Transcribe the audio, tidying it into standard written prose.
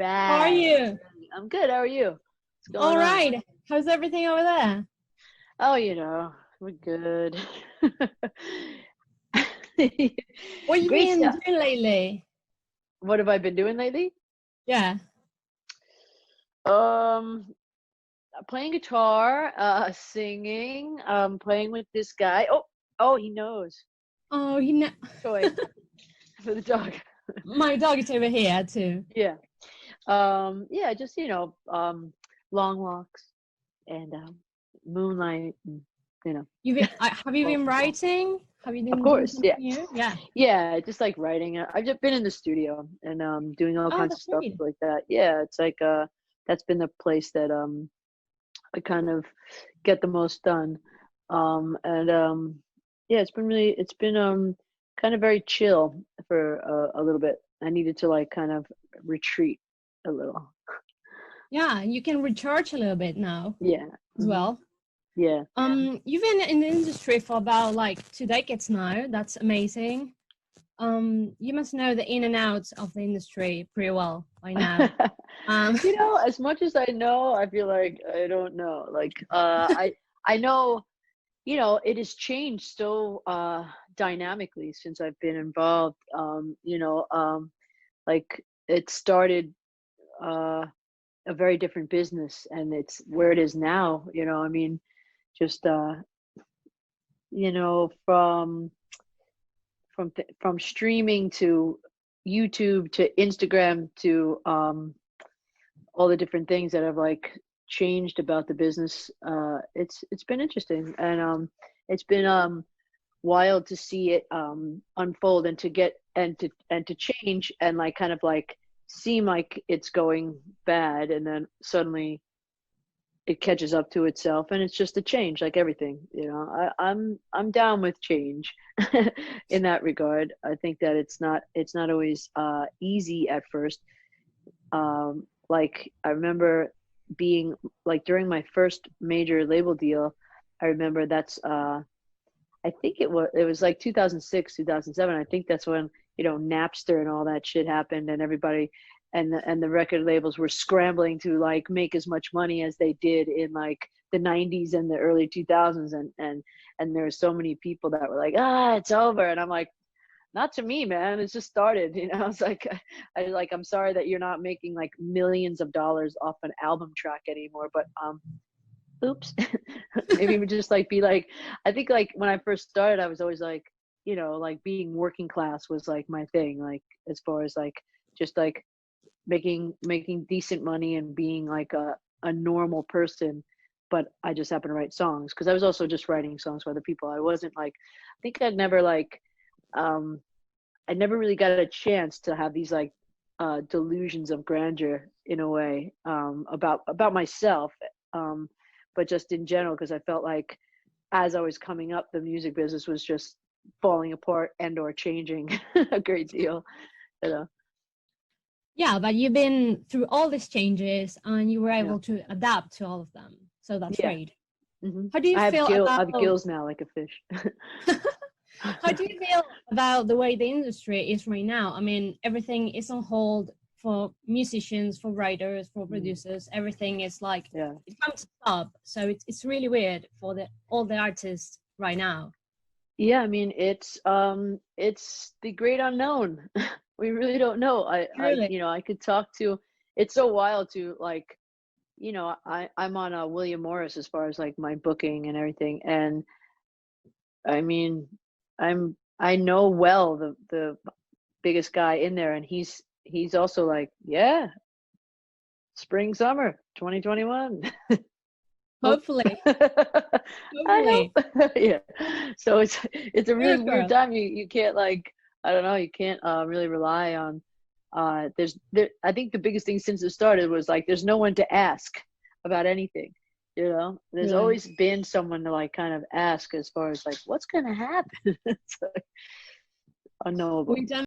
How are right. you? I'm good. How are you? What's All going on? right. How's everything over there? Oh, we're good. What you Great been stuff. doing lately? What have I been doing lately? Yeah. Um, Playing guitar, singing, playing with this guy. Oh, he knows. Oh, Toy for the dog. my dog is over here too. Yeah. Yeah, just, long walks and moonlight and, Have you been writing? Have you of been doing course, something yeah. new? Yeah. Yeah, just like writing. I've just been in the studio and doing all Oh, kinds of that's stuff great. like that. Yeah, it's like that's been the place that I kind of get the most done. And Yeah, it's been kind of very chill for a little bit. I needed to like kind of retreat a little. Yeah, you can recharge a little bit now Yeah. as well. Yeah. You've been in the industry for about like 2 decades now. That's amazing. You must know the in and outs of the industry pretty well by now. Um, As much as I know, I feel like I don't know. Like I know, it has changed so dynamically since I've been involved. Like it started uh a very different business and it's where it is now, I mean, just from from streaming to YouTube to Instagram to all the different things that have like changed about the business. It's been interesting and it's been wild to see it unfold and to get and to change and like kind of like seem like it's going bad and then suddenly it catches up to itself and it's just a change like everything. I'm down with change in that regard. I think that it's not always easy at first. Like I remember being like during my first major label deal, I remember that's I think it was like 2006, 2007. I think that's when, Napster and all that shit happened and everybody and the record labels were scrambling to like make as much money as they did in like the 90s and the early 2000s and there were so many people that were like, it's over. And I'm like, not to me, man. It's just started. It's like I'm sorry that you're not making like millions of dollars off an album track anymore, but oops. Maybe we just like be like, I think like when I first started I was always like, like being working class was like my thing, like as far as like just like making decent money and being like a normal person. But I just happen to write songs because I was also just writing songs for other people. I wasn't like, I think I'd never like um I never really got a chance to have these like delusions of grandeur in a way, about myself, but just in general because I felt like as I was coming up, the music business was just falling apart and or changing a great deal. You know? yeah, but you've been through all these changes and you were Yeah, able to adapt to all of them. So that's yeah. great. Hmm. How do you I have feel about gills now like a fish. how do you feel about the way the industry is right now? I mean, everything is on hold for musicians, for writers, for producers. Everything is like Yeah. it comes to stop. So it's really weird for all the artists right now. Yeah, I mean it's the great unknown. We really don't know. Really? I could talk to, it's so wild to like, I'm on William Morris as far as like my booking and everything. And I mean, I know well the biggest guy in there and he's also like, yeah, spring summer 2021. Hope. Hopefully. I Hopefully. hope. Yeah. So it's a really Good weird girl. time. You can't like, I don't know, you can't really rely on I think the biggest thing since it started was like there's no one to ask about anything. There's Really. always been someone to like kind of ask as far as like what's gonna happen. It's like unknowable. We've done